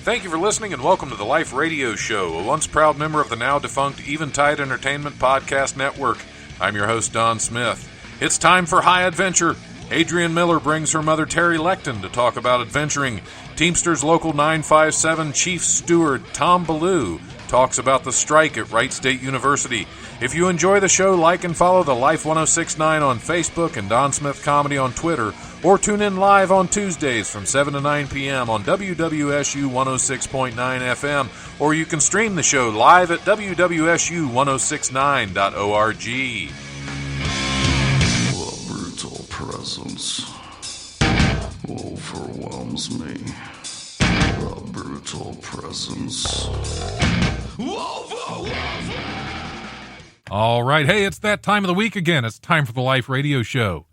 Thank you for listening and welcome to the Life Radio Show, a once proud member of the now defunct Eventide Entertainment Podcast Network. I'm your host, Don Smith. It's time for High Adventure. Adrienne Miller brings her mother, Terry Lecton, to talk about adventuring. Teamsters Local 957 Chief Steward Tom Ballou talks about the strike at Wright State University. If you enjoy the show, like and follow the Life 1069 on Facebook and Don Smith Comedy on Twitter, or tune in live on Tuesdays from 7 to 9 p.m. on WWSU 106.9 FM, or you can stream the show live at WWSU1069.org. The brutal presence overwhelms me. The brutal presence overwhelms me. All right. Hey, it's that time of the week again. It's time for the Life Radio Show.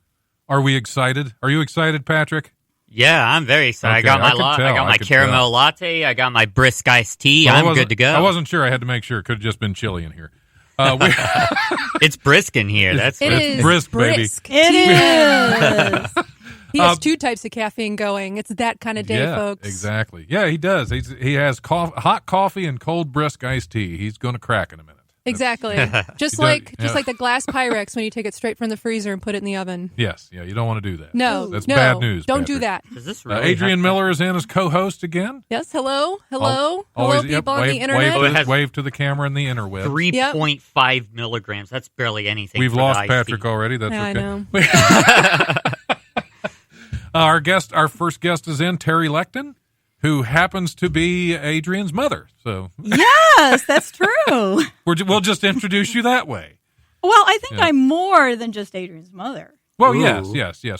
Are we excited? Are you excited, Patrick? Yeah, I'm very excited. Okay, I got my caramel latte. I got my brisk iced tea. Well, I'm good to go. I wasn't sure. I had to make sure. It could have just been chilly in here. It's brisk in here. It's brisk, baby. It is. He has two types of caffeine going. It's that kind of day, folks. Exactly. Yeah, he does. He has hot coffee and cold brisk iced tea. He's going to crack in a minute. Exactly. Just like the glass Pyrex when you take it straight from the freezer and put it in the oven. Yes. Yeah, you don't want to do that. No. That's bad news. Don't Patrick. do that. Does this really Adrienne Miller is in as co-host again. Yes. Hello, Always, people on wave, the internet. Wave to the camera in the interweb. 3.5 milligrams. That's barely anything. We've lost Patrick already. That's yeah, okay. I know. Our first guest is in, Terry Lecton, who happens to be Adrienne's mother. So yes, that's true. We'll just introduce you that way. Well, I think I'm more than just Adrienne's mother. Well, yes.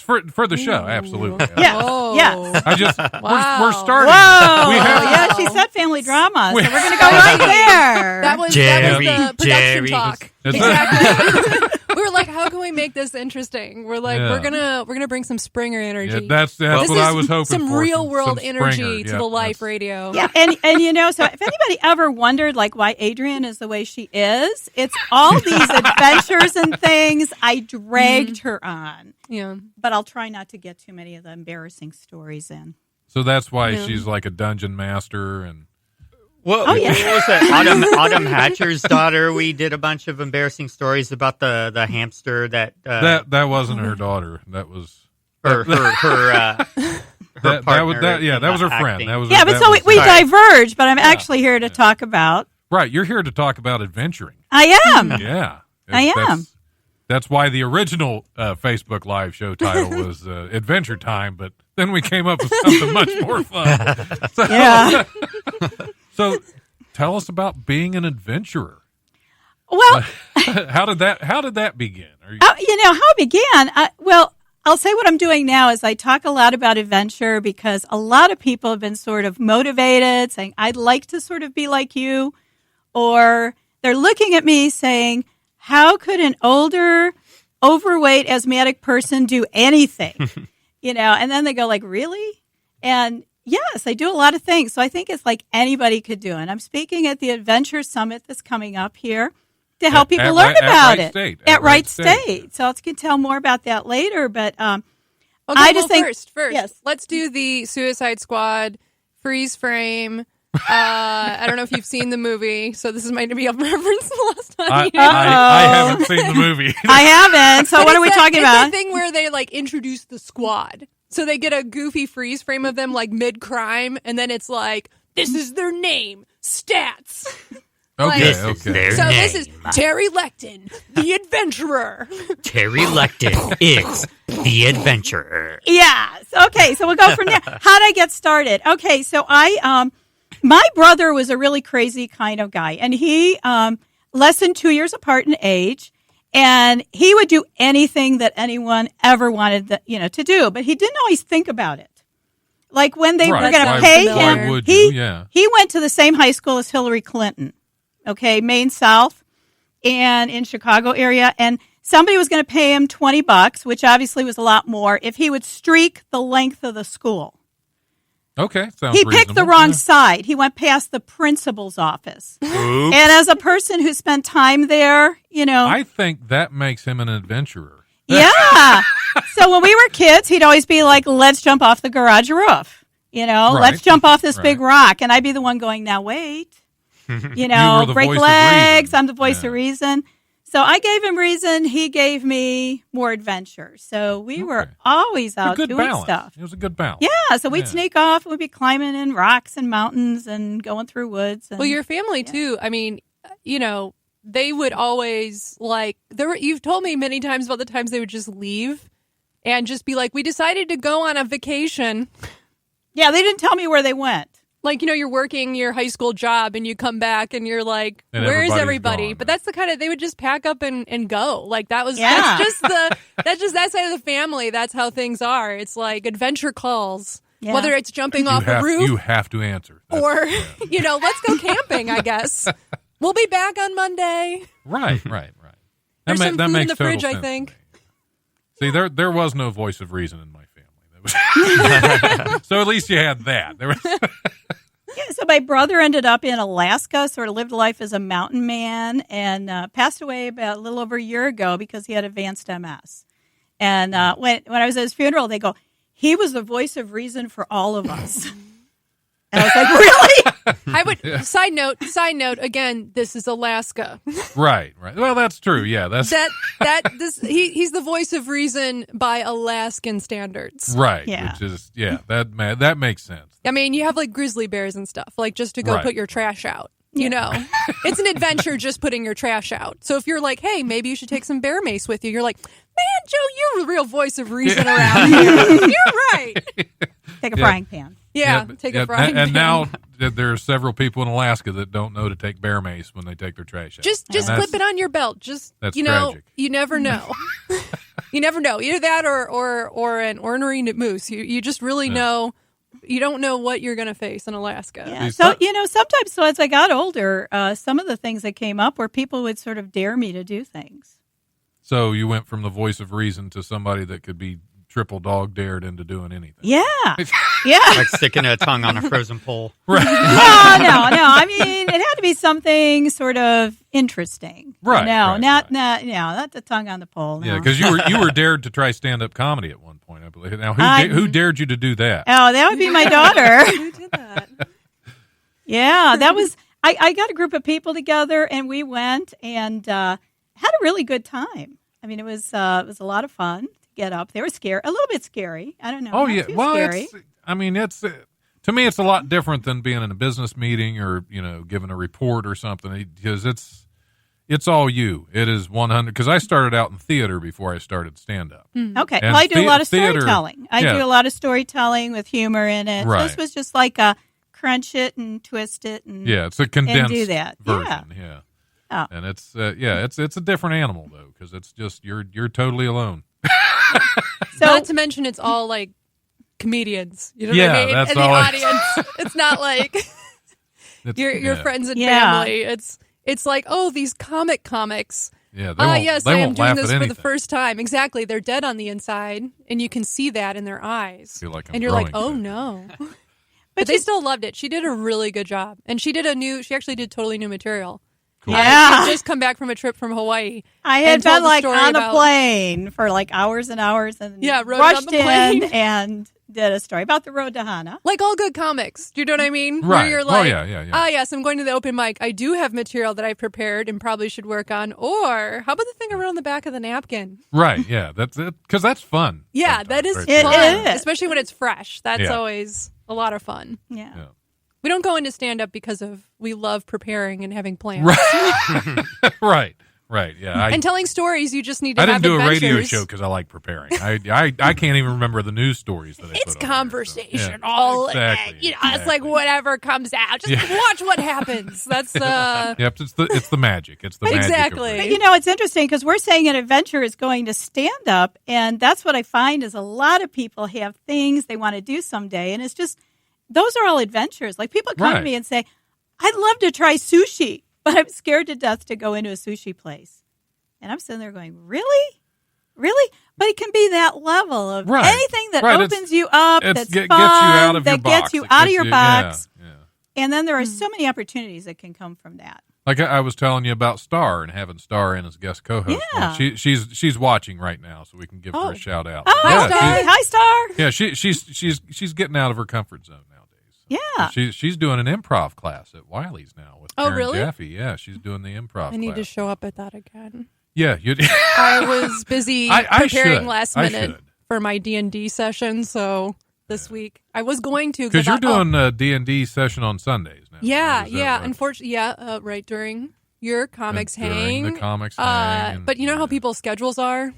For the show, absolutely. Yes, Oh. yes. I just we're starting. Whoa! Yeah, she said family drama, so we're going to go right there. That was the production talk. Exactly. We were like, how can we make this interesting? We're like, we're gonna bring some Springer energy. Yeah, that's what I was hoping some for. Some real world energy Springer, to the Life Radio. Yeah, and so if anybody ever wondered why Adrienne is the way she is, it's all these adventures and things I dragged her on. Yeah, but I'll try not to get too many of the embarrassing stories in. So that's why she's like a dungeon master and. Well, what was that? Autumn Hatcher's daughter. We did a bunch of embarrassing stories about the hamster that wasn't her daughter. That was her partner. That was her friend. We diverged, but I'm actually here to talk about. Right, you're here to talk about adventuring. I am. Yeah, I am. That's why the original Facebook Live show title was Adventure Time, but then we came up with something much more fun. So tell us about being an adventurer. Well, how did that begin? How it began? I'll say what I'm doing now is I talk a lot about adventure because a lot of people have been sort of motivated, saying, I'd like to sort of be like you. Or they're looking at me saying, how could an older, overweight, asthmatic person do anything? And then they go like, really? And yes, I do a lot of things. So I think it's like anybody could do it. I'm speaking at the Adventure Summit that's coming up here to help people learn about it. At Wright State. So I can tell more about that later. But I just think first, yes. Let's do the Suicide Squad freeze frame. I don't know if you've seen the movie, so this might be a reference the last time. I haven't seen the movie. I haven't. So what are we talking about? It's the thing where they introduce the squad. So they get a goofy freeze frame of them mid-crime, and then it's like, this is their name, stats. Okay. This is Terry Lecton, the adventurer. Terry Lecton is the adventurer. Yes. Okay, so we'll go from there. How'd I get started? Okay, so my brother was a really crazy kind of guy, and he, less than 2 years apart in age, and he would do anything that anyone ever wanted to do, but he didn't always think about it. Like when they were going to pay him, he went to the same high school as Hillary Clinton, okay, Maine South, and in Chicago area, and somebody was going to pay him $20, which obviously was a lot more, if he would streak the length of the school. Okay, sounds He picked the wrong side. He went past the principal's office. Oops. And as a person who spent time there, I think that makes him an adventurer. Yeah. So when we were kids, he'd always be like, let's jump off the garage roof. let's jump off this big rock. And I'd be the one going, now wait, break legs. I'm the voice of reason. So I gave him reason. He gave me more adventure. So we were always out doing stuff. It was a good balance. Yeah. So we'd sneak off. We'd be climbing in rocks and mountains and going through woods. And, well, your family too. I mean, they would always you've told me many times about the times they would just leave and just be like, we decided to go on a vacation. Yeah. They didn't tell me where they went. Like, you're working your high school job and you come back and you're like, where is everybody? Gone, but that's the kind of, they would just pack up and go. Like that's just that side of the family. That's how things are. It's like adventure calls, whether it's jumping off a roof. You have to answer. Or, let's go camping, I guess. We'll be back on Monday. Right. There's some food in the fridge, sense I think. See, there was no voice of reason in my family. So at least you had that. So my brother ended up in Alaska, sort of lived life as a mountain man, and passed away about a little over a year ago because he had advanced MS. And when I was at his funeral, they go, he was the voice of reason for all of us. And I was like, really? I would. Side note. Again, this is Alaska. Right. Well, that's true. Yeah, that's he's the voice of reason by Alaskan standards. Right. Yeah. Which is that makes sense. I mean, you have like grizzly bears and stuff, like just to go put your trash out. It's an adventure just putting your trash out. So if you're like, hey, maybe you should take some bear mace with you, you're like, man, Joe, you're the real voice of reason around here. You're right. Take a frying pan. Yeah, take a frying pan. And now there are several people in Alaska that don't know to take bear mace when they take their trash out. Just clip it on your belt. That's tragic. You never know. You never know. Either that or an ornery moose. You just really know. You don't know what you're going to face in Alaska. Yeah. So, sometimes, as I got older, some of the things that came up were people would sort of dare me to do things. So you went from the voice of reason to somebody that could be triple dog dared into doing anything. Yeah. Yeah. Like sticking a tongue on a frozen pole. Right. No. I mean, it had to be something sort of interesting. Right. Not the tongue on the pole. No. Yeah, because you were dared to try stand-up comedy at one point, I believe. Now, who dared you to do that? Oh, that would be my daughter. Who did that? Yeah, that was. I got a group of people together, and we went and had a really good time. I mean, it was a lot of fun to get up. They were scary, a little bit scary. I don't know. Oh yeah, well, scary. it's to me, it's a lot different than being in a business meeting or giving a report or something, because it's all you. It is 100. Because I started out in theater before I started stand up. Okay, well, I do a lot of storytelling. I do a lot of storytelling with humor in it. Right. This was just like a crunch it and twist it and it's a condensed do that. version. Yeah. Oh. And it's a different animal though, because it's just you're totally alone. So, not to mention, it's all like comedians. You know what I mean? That's and all the audience. It's not like your friends and family. It's like, oh, these comics. Yeah. Yes, I am doing this for anything. the first time. Exactly. They're dead on the inside, and you can see that in their eyes. I feel like and you're like, growing oh no. But they still loved it. She did a really good job, and she actually did totally new material. Cool. Yeah. She just come back from a trip from Hawaii. I had been like on a a plane for like hours and hours and rode rushed on the plane. in and did a story about the road to Hana. Like all good comics. Do you know what I mean? Right. Where you're like, yes, I'm going to the open mic. I do have material that I prepared and probably should work on. Or how about the thing around the back of the napkin? Right, yeah. That's it, because that's fun. Yeah, that is right? fun. It is. Especially when it's fresh. That's always a lot of fun. Yeah. We don't go into stand-up because we love preparing and having plans. Right. Right, yeah. And telling stories, you just need to I have didn't do adventures. a radio show because I like preparing. I can't even remember the news stories that I It's put on conversational. there, so. Exactly. It's like whatever comes out. Just watch what happens. That's Yep, it's the magic. It's the magic. Exactly. But it's interesting because we're saying an adventure is going to stand up, and that's what I find is a lot of people have things they want to do someday, and it's just those are all adventures. Like people come to me and say, "I'd love to try sushi." But I'm scared to death to go into a sushi place. And I'm sitting there going, really? Really? But it can be that level of anything that opens you up, that's fun, gets you out of that your box. gets you out of your box. Yeah. And then there are so many opportunities that can come from that. Like I was telling you about Star and having Star in as guest co-host. Yeah. She's watching right now, so we can give her a shout out. Oh, hi, Star. Yeah, she's getting out of her comfort zone nowadays. Yeah. She's doing an improv class at Wiley's now with Karen really? Jaffe. Yeah, she's doing the improv. I need class. to show up at that again. Yeah, I was busy preparing last I minute should. for my D&D session, so this week I was going to because you're doing a D&D session on Sundays now. Yeah, right? yeah. Unfortunately, right during your comics hang. During the comics hang. But you know how people's schedules are?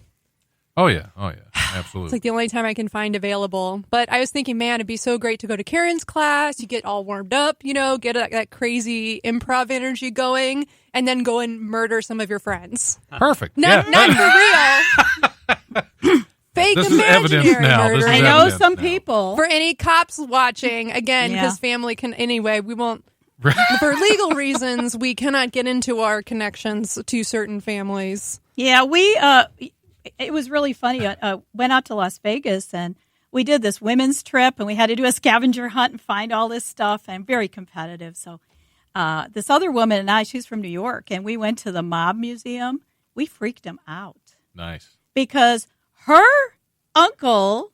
Oh yeah, absolutely. It's like the only time I can find available. But I was thinking, man, it'd be so great to go to Karen's class. You get all warmed up, get that crazy improv energy going, and then go and murder some of your friends. Perfect. Not for real. Fake this is imaginary evidence now. murder. I know some people. For any cops watching, again, because family can anyway, we won't. For legal reasons, we cannot get into our connections to certain families. Yeah, it was really funny. Went out to Las Vegas and we did this women's trip and we had to do a scavenger hunt and find all this stuff and very competitive. So this other woman and I, she's from New York, and we went to the Mob Museum. We freaked them out. Nice. Because her uncle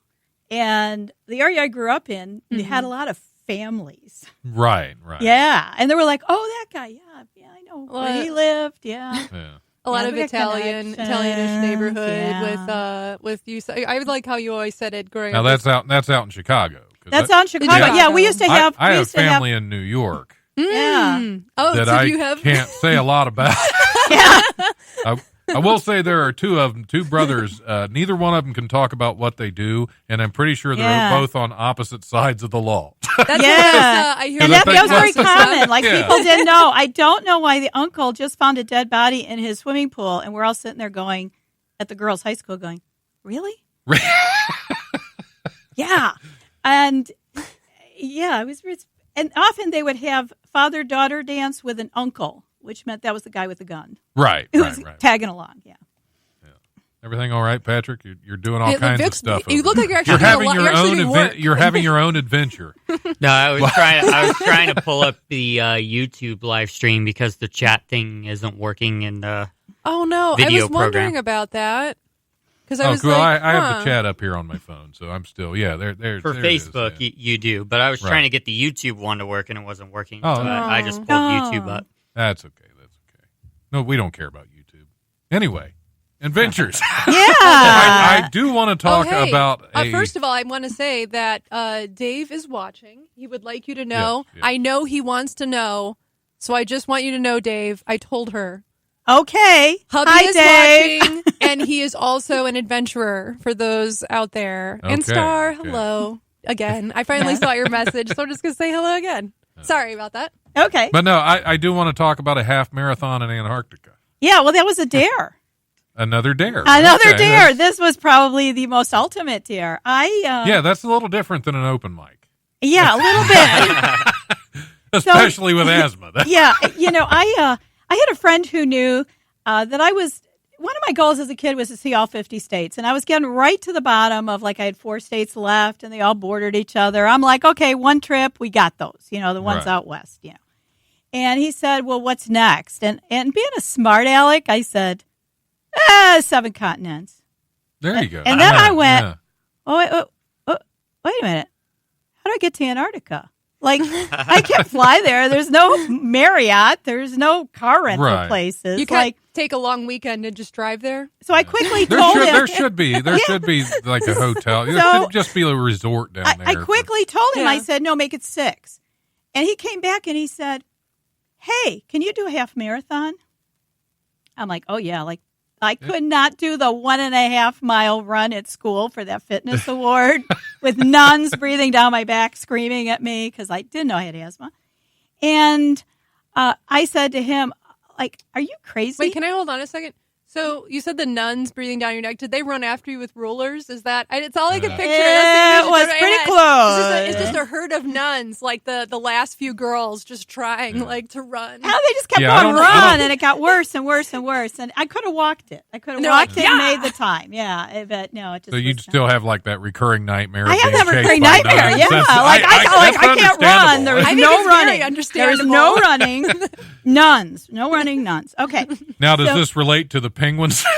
and the area I grew up in, they had a lot of families. Right. Yeah. And they were like, oh, that guy. Yeah, I know where he lived. Yeah. A lot of we had Italianish connections. neighborhood with you. I would like how you always said it growing Now up. that's out in Chicago. That's out in Chicago. Yeah, we used to have. I we have used to family in New York. Yeah. Oh, that so I you have can't say a lot about. Yeah. I will say there are two of them, two brothers. Neither one of them can talk about what they do, and I'm pretty sure they're both on opposite sides of the law. That's I hear And that was very stuff. common. Like people didn't know. I don't know why the uncle just found a dead body in his swimming pool, and we're all sitting there going, at the girls' high school, going, "Really? Yeah." And yeah, it was. And often they would have father-daughter dance with an uncle, which meant that was the guy with the gun. Right. Who was tagging along. Yeah. Everything all right, Patrick? You're doing all kinds of stuff. You look like you're actually You're having your own adventure. No, I was trying to pull up the YouTube live stream because the chat thing isn't working in the Oh no, video I was wondering program. about that. Because I was cool. like, I have the chat up here on my phone, so I'm still there. For there Facebook, it is, you do, but I was trying to get the YouTube one to work and it wasn't working. Oh, so no. I just pulled YouTube up. That's okay. No, we don't care about YouTube. Anyway, adventures. Yeah. I do want to talk about. First of all, I want to say that Dave is watching. He would like you to know. Yes. I know he wants to know, so I just want you to know, Dave. I told her. Okay. Hubby Hi, is Dave. watching, and he is also an adventurer for those out there. And Okay, Star, okay. hello again. I finally saw your message, so I'm just going to say hello again. Sorry about that. Okay. But no, I do want to talk about a half marathon in Antarctica. Yeah, well, that was a dare. Another dare. Another Okay, dare. This was probably the most ultimate dare. Yeah, that's a little different than an open mic. Yeah, a little bit. Especially with asthma. Yeah, I had a friend who knew that I was. One of my goals as a kid was to see all 50 states, and I was getting right to the bottom of I had 4 states left, and they all bordered each other. I'm like, okay, one trip, we got those. The ones out west. And he said, well, what's next? And being a smart aleck, I said, 7 continents. There you go. And then I went, wait a minute. How do I get to Antarctica? I can't fly there. There's no Marriott. There's no car rental places. You can't take a long weekend and just drive there? So I quickly told him. There should be like a hotel. There should just be a resort down there. I quickly told him, I said, no, make it 6. And he came back and he said, hey, can you do a half marathon? I'm like, oh, yeah. I could not do the 1.5 mile run at school for that fitness award with nuns breathing down my back, screaming at me because I didn't know I had asthma. And I said to him, are you crazy? Wait, can I hold on a second? So you said the nuns breathing down your neck. Did they run after you with rulers? Is that? It's all I can picture. It was pretty close. It's just a herd of nuns, like the last few girls, just trying like to run. How they just kept on run, and it got worse and worse and worse. And I could have walked it. I could have walked it and made the time. Yeah, but no, it just. So you still have like that recurring nightmare. I have that recurring nightmare. Yeah, I can't run. There was no running. There's no running. No running nuns. Okay. Now, does this relate to the penguins? No.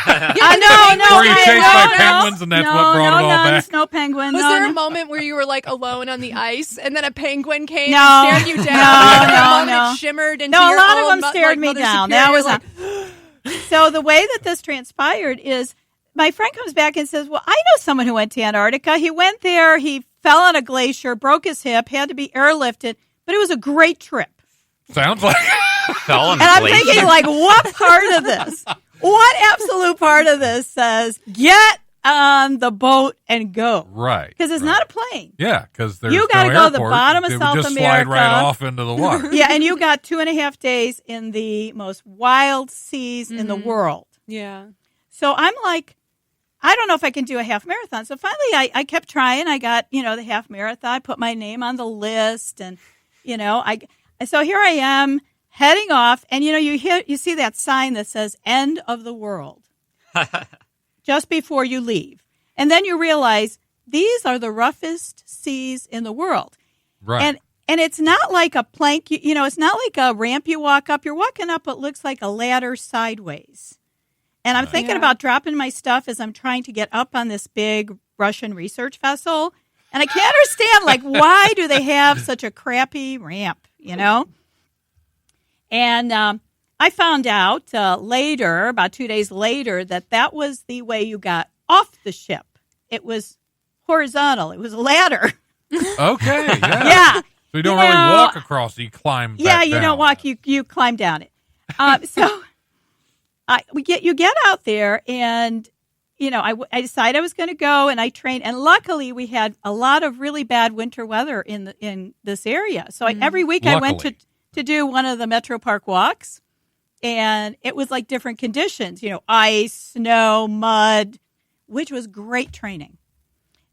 Were you chased by penguins, and that's what brought it all back? No penguins. Was there a moment where you were like alone on the ice, and then a penguin came and stared you down? No. It shimmered into no, your a lot own of them stared me down. That was So the way that this transpired is my friend comes back and says, well, I know someone who went to Antarctica. He went there. He fell on a glacier, broke his hip, had to be airlifted, but it was a great trip. Sounds like fell on and I'm thinking, like, what part of this? What absolute part of this says, get on the boat and go? Right. Because it's not a plane. Yeah, because there's you got to no go to the airport. bottom of It would South just America. slide right off into the water. Yeah, and you got 2.5 days in the most wild seas in the world. Yeah. So I'm like, I don't know if I can do a half marathon. So finally I kept trying. I got, the half marathon. I put my name on the list. And, so here I am heading off. And, you see that sign that says end of the world just before you leave. And then you realize these are the roughest seas in the world. Right. And it's not like a plank, it's not like a ramp you walk up. You're walking up what looks like a ladder sideways. And I'm thinking about dropping my stuff as I'm trying to get up on this big Russian research vessel. And I can't understand, why do they have such a crappy ramp, And I found out later, about 2 days later, that was the way you got off the ship. It was horizontal. It was a ladder. Okay, yeah. Yeah. So you don't really walk across it, you climb back you down. don't walk, you climb down it. You get out there, and I decided I was going to go, and I trained. And luckily, we had a lot of really bad winter weather in this area. So every week I went to do one of the Metro Park walks, and it was like different conditions. Ice, snow, mud, which was great training.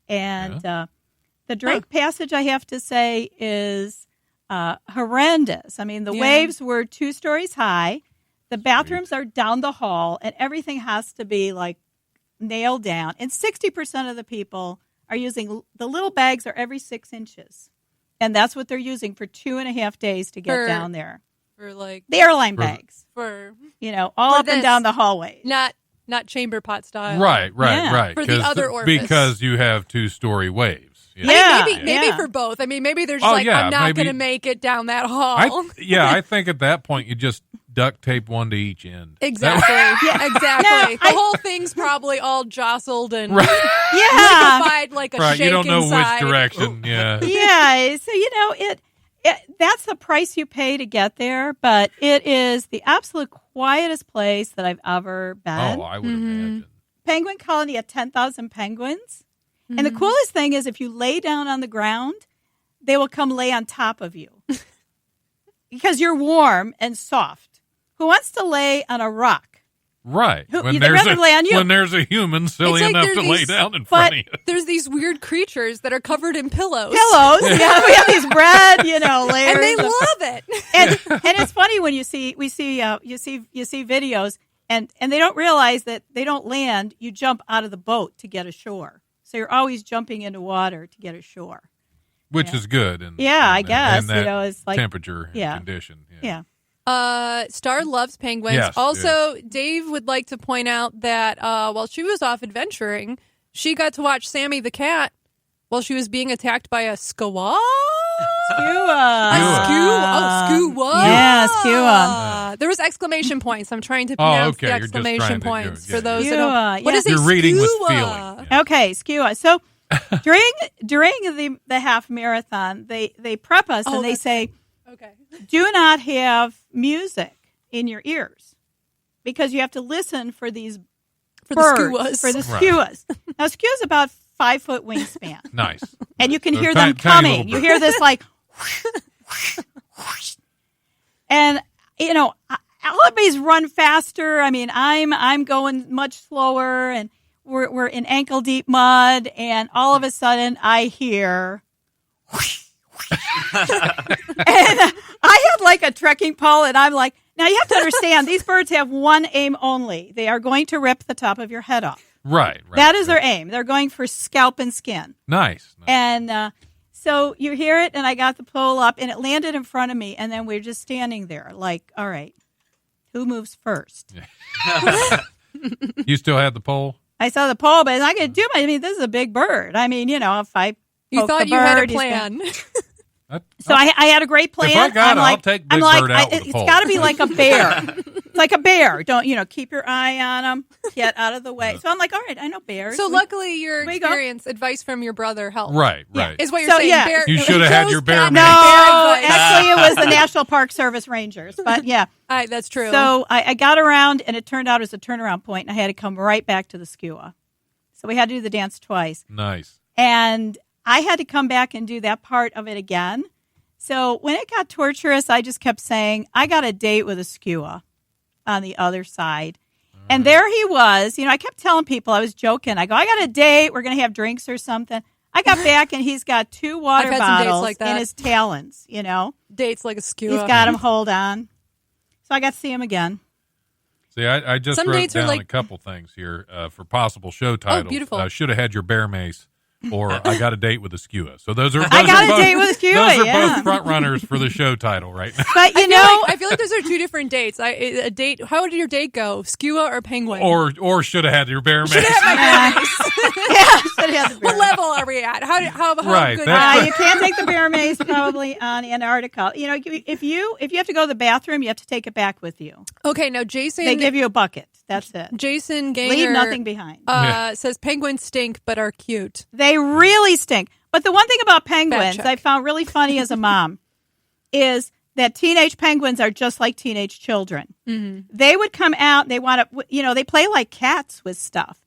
And the Drake Passage, I have to say, is horrendous. I mean, the waves were 2 stories high. The bathrooms are down the hall, and everything has to be nailed down. And 60% of the people are using the little bags are every 6 inches, and that's what they're using for 2.5 days to get down there. For the airline bags, all up and down the hallway, not chamber pot style. Right. For the other orifice, because you have 2-story waves. Yeah. Maybe for both. I mean, maybe they're just I'm not going to make it down that hall. I think at that point you just duct tape one to each end. Exactly. Exactly. The whole thing's probably all jostled and liquefied like a right. shake You don't know inside. which direction. Yeah. Yeah. So it that's the price you pay to get there, but it is the absolute quietest place that I've ever been. Oh, I would imagine. Penguin colony at 10,000 penguins. Mm-hmm. And the coolest thing is if you lay down on the ground, they will come lay on top of you because you're warm and soft. Who wants to lay on a rock? Right. When there's a human silly enough to lay down in front of you. There's these weird creatures that are covered in pillows. We have these red, layers. And they love it. And it's funny when you see videos and they don't realize that they don't land, you jump out of the boat to get ashore. So you're always jumping into water to get ashore. Which is good. I guess. It's like temperature and condition. Yeah. Star loves penguins. Yes, also, Dave would like to point out that while she was off adventuring, she got to watch Sammy the cat while she was being attacked by a skua. Skua. Yeah, skua. There was exclamation points. I'm trying to pronounce the exclamation points for those that don't. What is You're a reading with skua? feeling. Yeah. Okay, skua. So during the half marathon, they prep us and they say, do not have music in your ears because you have to listen for these birds, for the skuas. Now, skua's about 5-foot wingspan. Nice. And you can hear them coming. You hear this like, and everybody's run faster. I mean, I'm going much slower, and we're in ankle deep mud, and all of a sudden I hear, and I had like a trekking pole, and I'm like, now you have to understand, these birds have one aim only. They are going to rip the top of your head off. Right. That is their aim. They're going for scalp and skin. Nice. And so you hear it, and I got the pole up, and it landed in front of me, and then we're just standing there like, all right, who moves first? You still had the pole? I saw the pole, but I could do my. I mean, this is a big bird. I mean, if I you thought you had a plan. So I had a great plan. If I got I'll take Big Bird out with the pole. It's got to be like a bear. It's like a bear. Don't keep your eye on them. Get out of the way. So I'm like, all right, I know bears. So luckily, your experience, advice from your brother helped. Right. Is what you're saying. Yeah. Bear, you should have had your bear. No, actually, it was the National Park Service Rangers. But yeah, that's true. So I got around, and it turned out it was a turnaround point, and I had to come right back to the skua. So we had to do the dance twice. Nice. And I had to come back and do that part of it again. So when it got torturous, I just kept saying, I got a date with a skua on the other side. And there he was. I kept telling people, I was joking. I go, I got a date. We're going to have drinks or something. I got back, and he's got 2 water bottles like in his talons, Dates like a skua. He's got him hold on. So I got to see him again. See, I just wrote down a couple things here for possible show titles. Oh, beautiful. Should have had your bear mace. Or I got a date with a skua. So those are both, date with a skua. Those are both front runners for the show title right now. But I feel like those are 2 different dates. A date. How did your date go? Skua or penguin? Or should have had your bear mace. Should have had my bear mace. should have had the bear What level are we at? How right, good? You can't take the bear mace probably on Antarctica. If you have to go to the bathroom, you have to take it back with you. Okay, now Jason. They give you a bucket. That's it. Jason Gaynor leave nothing behind. Says penguins stink but are cute. They really stink. But the one thing about penguins I found really funny as a mom is that teenage penguins are just like teenage children. Mm-hmm. They would come out. They want to, they play like cats with stuff,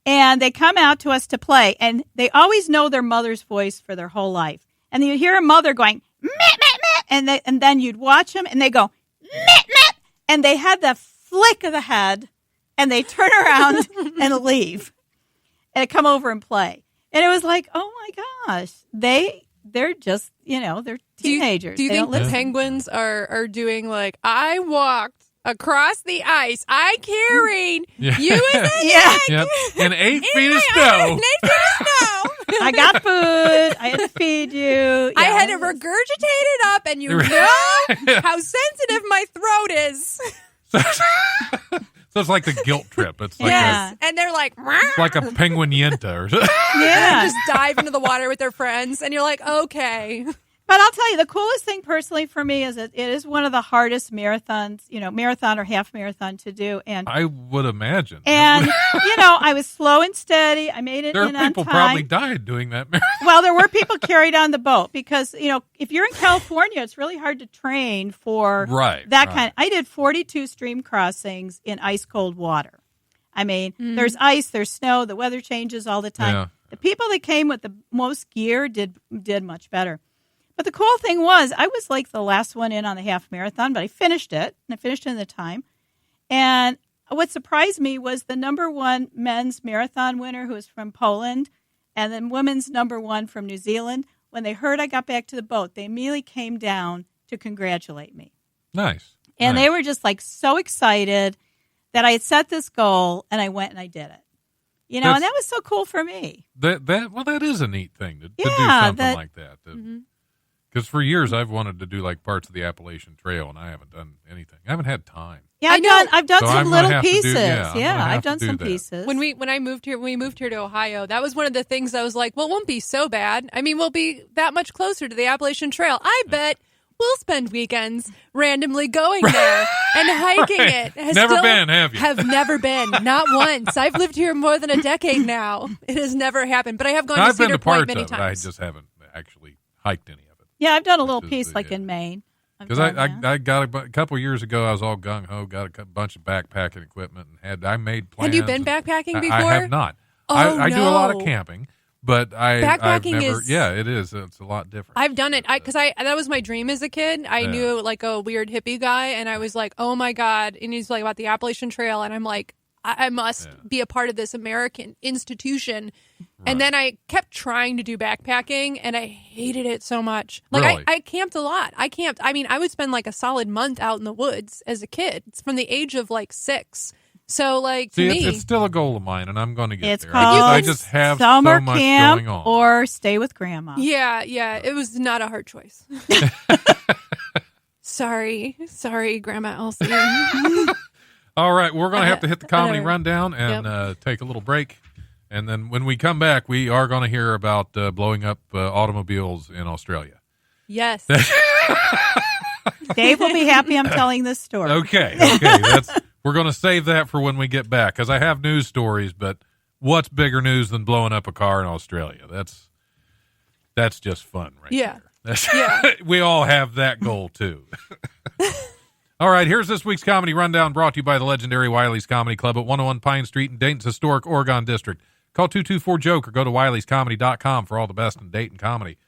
and they come out to us to play, and they always know their mother's voice for their whole life. And you hear a mother going meh, meh, meh, and then you'd watch them, and they go meh, meh, and they had the flick of the head. And they turn around and leave and come over and play. And it was like, oh, my gosh. They're just, they're teenagers. Do you think the penguins are doing like, I walked across the ice. I carried you in the Yep. And 8 feet of snow. I got food. I had to feed you. Yeah. I had to regurgitate it up, and you know how sensitive my throat is. So it's like the guilt trip. It's like and they're like, it's like a penguin yenta or something. Yeah. Just dive into the water with their friends, and you're like, okay. But I'll tell you, the coolest thing personally for me is that it is one of the hardest marathons, marathon or half marathon to do. And I would imagine. And, I was slow and steady. I made it in on time. There are people probably died doing that marathon. Well, there were people carried on the boat because, if you're in California, it's really hard to train for that kind. I did 42 stream crossings in ice cold water. I mean, there's ice, there's snow, the weather changes all the time. Yeah. The people that came with the most gear did much better. But the cool thing was, I was like the last one in on the half marathon, but I finished it, and I finished it in the time. And what surprised me was the number 1 men's marathon winner, who was from Poland, and then women's number 1 from New Zealand. When they heard I got back to the boat, they immediately came down to congratulate me. Nice. And they were just like so excited that I had set this goal, and I went and I did it. And that was so cool for me. That is a neat thing to do something like that. Because for years I've wanted to do like parts of the Appalachian Trail, and I haven't done anything. I haven't had time. Yeah, I've done some little pieces. I've done some pieces. When we moved here to Ohio, that was one of the things I was like, well, it won't be so bad. I mean, we'll be that much closer to the Appalachian Trail. I bet we'll spend weekends randomly going there and hiking it. Never been, have you? Have never been. Not once. I've lived here more than a decade now. It has never happened. But I have gone to Cedar Point many times. I just haven't actually hiked any of it. Yeah, I've done a little piece like in Maine. Because I got a couple years ago, I was all gung-ho, got a bunch of backpacking equipment, and I made plans. Have you been backpacking before? I have not. Oh, I do a lot of camping, but I've Backpacking never. is- Yeah, it is. It's a lot different. I've done it because that was my dream as a kid. I knew like a weird hippie guy, and I was like, oh my God. And he's like about the Appalachian Trail, and I'm like, I must be a part of this American institution. Right. And then I kept trying to do backpacking, and I hated it so much. Like Really? I camped a lot. I would spend like a solid month out in the woods as a kid. It's from the age of like 6. So like to me, it's still a goal of mine, and I'm going to get It's there. called I just have summer so much camp going on. or stay with grandma. yeah, it was not a hard choice. Sorry, Grandma Elsie. All right, we're going to have to hit the comedy Whatever. rundown and take a little break. And then when we come back, we are going to hear about blowing up automobiles in Australia. Yes. Dave will be happy I'm telling this story. Okay. We're going to save that for when we get back, because I have news stories, but what's bigger news than blowing up a car in Australia? That's just fun, right? Yeah. There. We all have that goal, too. All right, here's this week's Comedy Rundown, brought to you by the legendary Wiley's Comedy Club at 101 Pine Street in Dayton's historic Oregon District. Call 224-JOKE or go to wileyscomedy.com for all the best in Dayton comedy.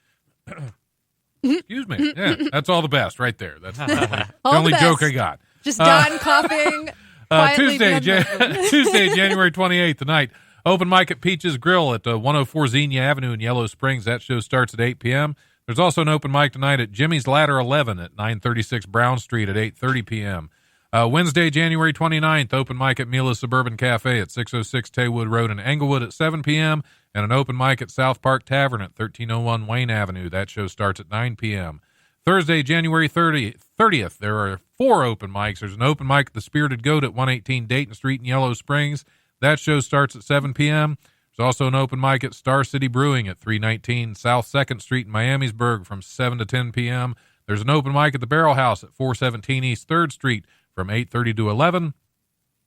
Excuse me. Yeah, that's all the best right there. That's the only the joke best. I got. Just Don coughing quietly. Tuesday, January 28th tonight, open mic at Peach's Grill at 104 Xenia Avenue in Yellow Springs. That show starts at 8 p.m. There's also an open mic tonight at Jimmy's Ladder 11 at 936 Brown Street at 8:30 p.m. Wednesday, January 29th, open mic at Mila's Suburban Cafe at 606 Taywood Road in Englewood at 7 p.m. and an open mic at South Park Tavern at 1301 Wayne Avenue. That show starts at 9 p.m. Thursday, January 30th, there are 4 open mics. There's an open mic at the Spirited Goat at 118 Dayton Street in Yellow Springs. That show starts at 7 p.m. There's also an open mic at Star City Brewing at 319 South 2nd Street in Miamisburg from 7 to 10 p.m. There's an open mic at the Barrel House at 417 East 3rd Street from 8:30 to 11.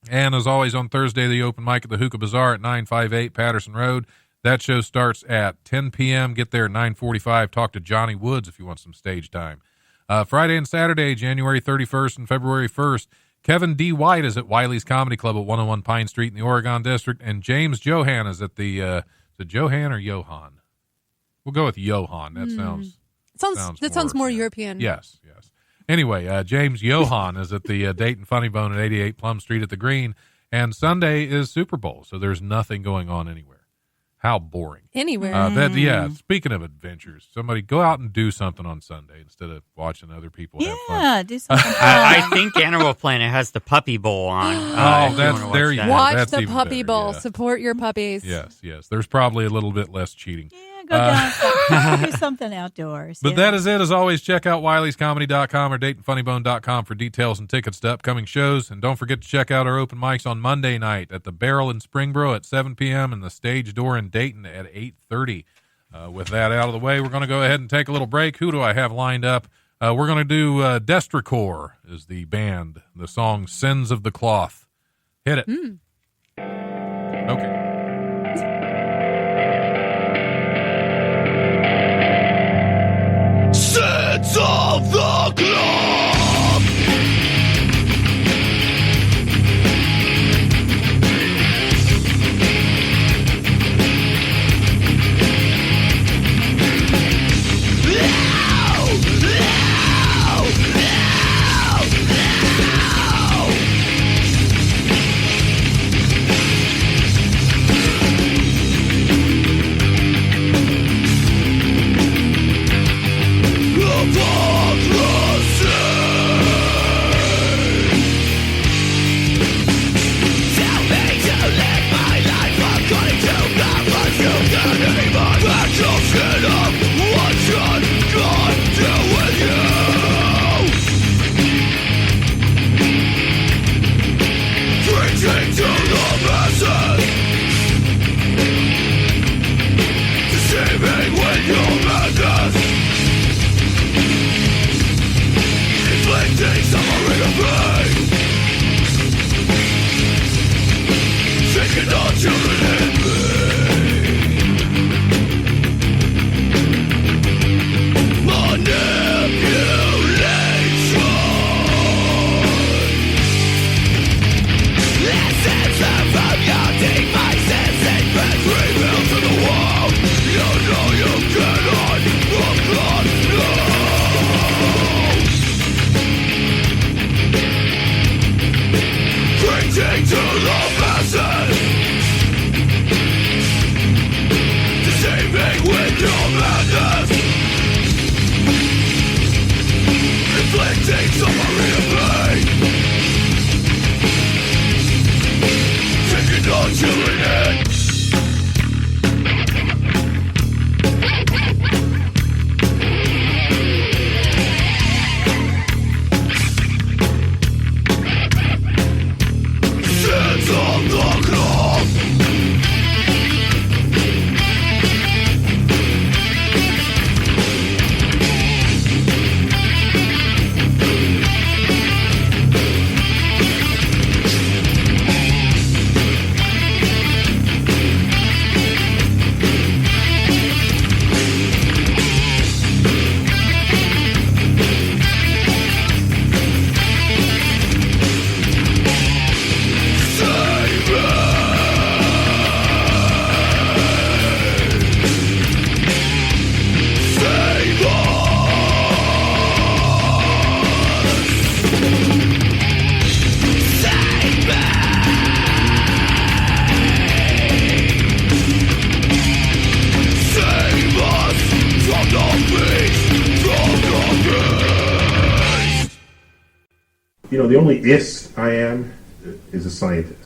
And as always on Thursday, the open mic at the Hookah Bazaar at 958 Patterson Road. That show starts at 10 p.m. Get there at 9:45. Talk to Johnny Woods if you want some stage time. Friday and Saturday, January 31st and February 1st, Kevin D. White is at Wiley's Comedy Club at 101 Pine Street in the Oregon District, and James Johan is at the is it Johan or Johan? We'll go with Johan. That sounds more European. Yes. Anyway, James Johan is at the Dayton Funny Bone at 88 Plum Street at the Green, and Sunday is Super Bowl, so there's nothing going on anywhere. How boring. Anywhere. Speaking of adventures, somebody go out and do something on Sunday instead of watching other people have fun. Yeah, do something. I think Animal Planet has the Puppy Bowl on. There you go. Watch That's the even Puppy better, Bowl. yeah. Support your puppies. Yes. There's probably a little bit less cheating. Yeah, go down. Do something outdoors. But that is it. As always, check out wileyscomedy.com or DaytonFunnyBone.com for details and tickets to upcoming shows. And don't forget to check out our open mics on Monday night at the Barrel in Springboro at 7 p.m. and the Stage Door in Dayton at 8:30. With that out of the way, we're going to go ahead and take a little break. Who do I have lined up? We're going to do Destricore is the band. The song Sins of the Cloth. Hit it. Okay. Sins of the Cloth! madness, inflicting suffering and pain, taking our children in. Sins of the clock. You know, the only is I am is a scientist.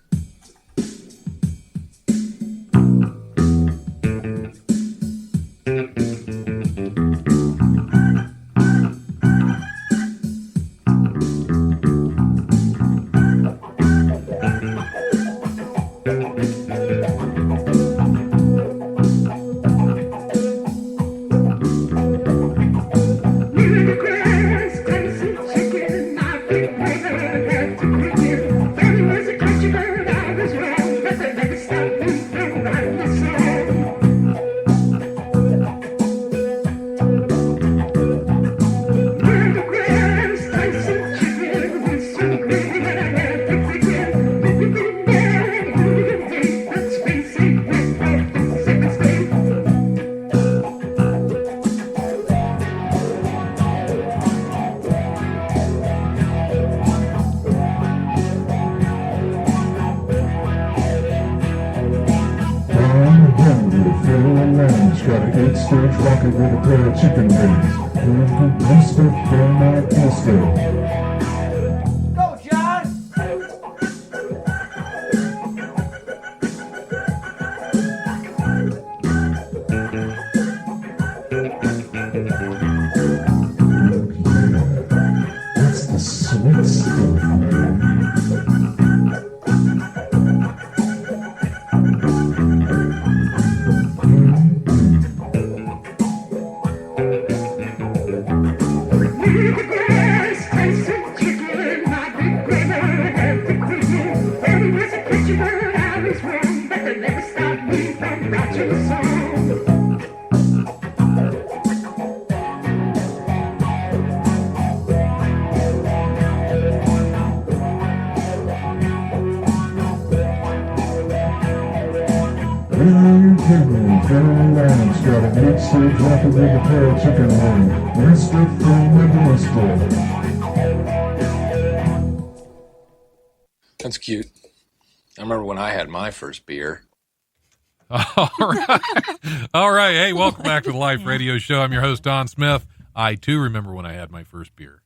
Got an 8-stage rocket with a pair of chicken wings. Mister, Mister. Go, John! That's the sweet stuff, man. Got an 8-stage rocket with a pair of chicken wings. Mister from Mister. That's cute. I remember when I had my first beer. All right. All right. Hey, welcome back to the Life Radio Show. I'm your host, Don Smith. I, too, remember when I had my first beer.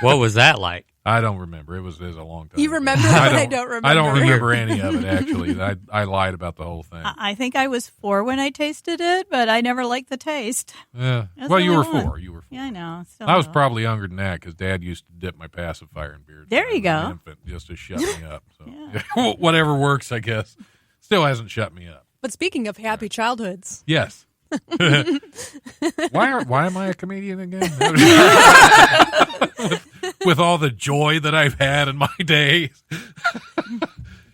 What was that like? I don't remember. It was a long time You ago. remember, but I don't remember. I don't remember any of it, actually. I lied about the whole thing. I think I was 4 when I tasted it, but I never liked the taste. Yeah. That's Well, you what were I want. 4. You were 4. Yeah, I know. Still I was though. probably younger than that because Dad used to dip my pacifier in beer. There you when I was go. an infant, just to shut me up. So Yeah. whatever works, I guess. Still hasn't shut me up. But speaking of happy childhoods, Yes. Why am I a comedian again? with all the joy that I've had in my days.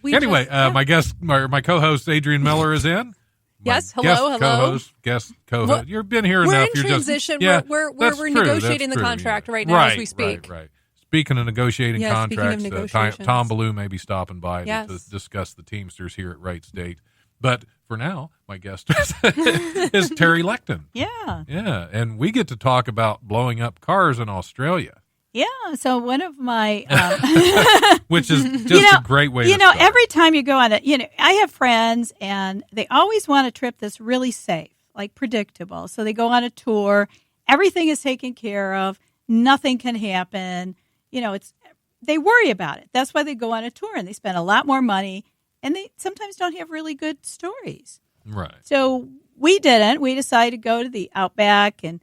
Anyway, my guest, my co-host Adrian Miller is in. Yes, My hello. Guest co-host. Well, You've been here we're enough. in transition. That's We're true. negotiating That's the true. contract right now as we speak. Right. Speaking of negotiating Yeah, speaking of contracts, negotiations. Tom Ballou may be stopping by Yes. to discuss the Teamsters here at Wright State. But for now, my guest is Terry Lecton. Yeah. Yeah, and we get to talk about blowing up cars in Australia, Yeah. So one of my, which is just a great way to start. every time you go on it, I have friends and they always want a trip that's really safe. like predictable. So they go on a tour. Everything is taken care of. Nothing can happen. They worry about it. That's why they go on a tour, and they spend a lot more money, and they sometimes don't have really good stories. Right. So we didn't. We decided to go to the Outback, and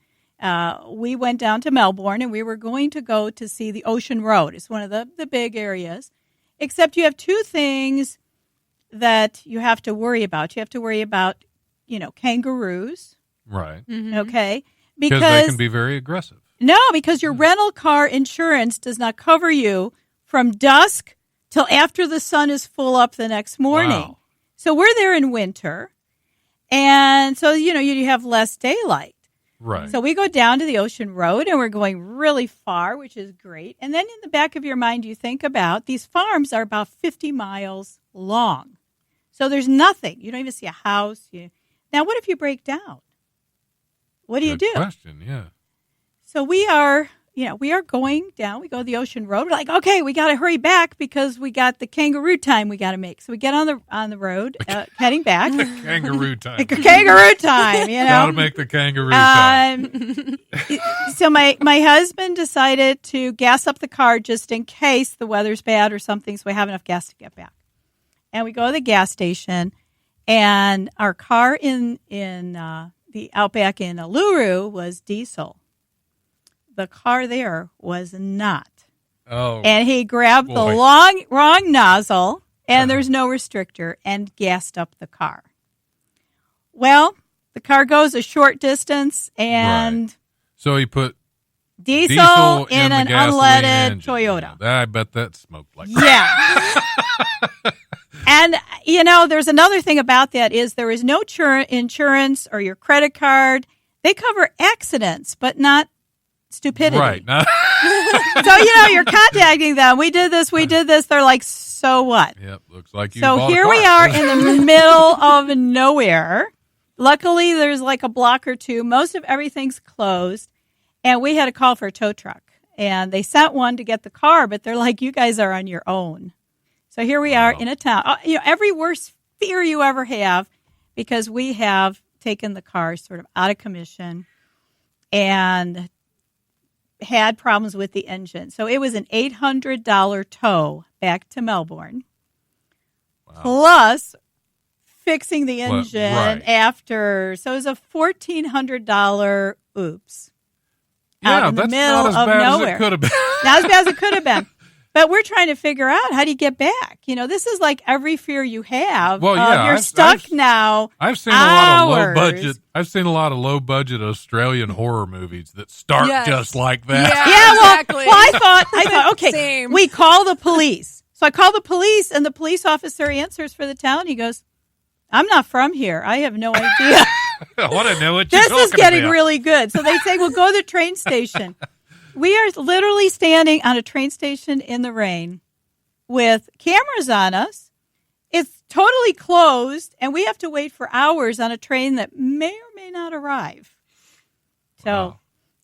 we went down to Melbourne, and we were going to go to see the Ocean Road. It's one of the big areas, except you have two things that you have to worry about. You have to worry about, kangaroos. Right. Mm-hmm. Okay. Because they can be very aggressive. No, because your rental car insurance does not cover you from dusk till after the sun is full up the next morning. Wow. So we're there in winter. And so, you have less daylight. Right. So we go down to the Ocean Road, and we're going really far, which is great. And then in the back of your mind, you think about these farms are about 50 miles long. So there's nothing. You don't even see a house. Now, what if you break down? What do you do? Good question, yeah. So we are going down. We go to the Ocean Road. We're like, okay, we got to hurry back because we got the kangaroo time we got to make. So we get on the road, heading back. Kangaroo time. Kangaroo time, Got to make the kangaroo time. So my husband decided to gas up the car just in case the weather's bad or something, so we have enough gas to get back. And we go to the gas station, and our car in the Outback in Uluru was diesel. The car there was not. Oh. And he grabbed the wrong nozzle, and there's no restrictor, and gassed up the car. Well, the car goes a short distance, and Right. So he put diesel in an the gasoline unleaded engine. Toyota. Yeah, I bet that smoked like Yeah. And, there's another thing about that is there is no insurance or your credit card. They cover accidents, but not stupidity. Right. So, you're contacting them. We did this. They're like, so what? Yep, looks like you So bought a here car. we are in the middle of nowhere. Luckily, there's like a block or two. Most of everything's closed. And we had to call for a tow truck. And they sent one to get the car, but they're like, you guys are on your own. So here we are in a town. Every worst fear you ever have, because we have taken the car sort of out of commission and had problems with the engine. So it was an $800 tow back to Melbourne. Wow. Plus fixing the engine right. after. So it was a $1,400 oops. Yeah, out in the that's middle not as of bad nowhere. as it could have been. Not as bad as it could have been. But we're trying to figure out how do you get back. This is like every fear you have. Well, yeah, you're stuck now. I've seen a lot of low hours. budget. I've seen a lot of low budget Australian horror movies that start Yes. just like that. Yeah, exactly. Well, I thought, okay, Same. we call the police. So I call the police, and the police officer answers for the town. He goes, I'm not from here. I have no idea. I want to know what you're This talking is getting about. really good. So they say, well, go to the train station. We are literally standing on a train station in the rain with cameras on us. It's totally closed, and we have to wait for hours on a train that may or may not arrive. So Wow.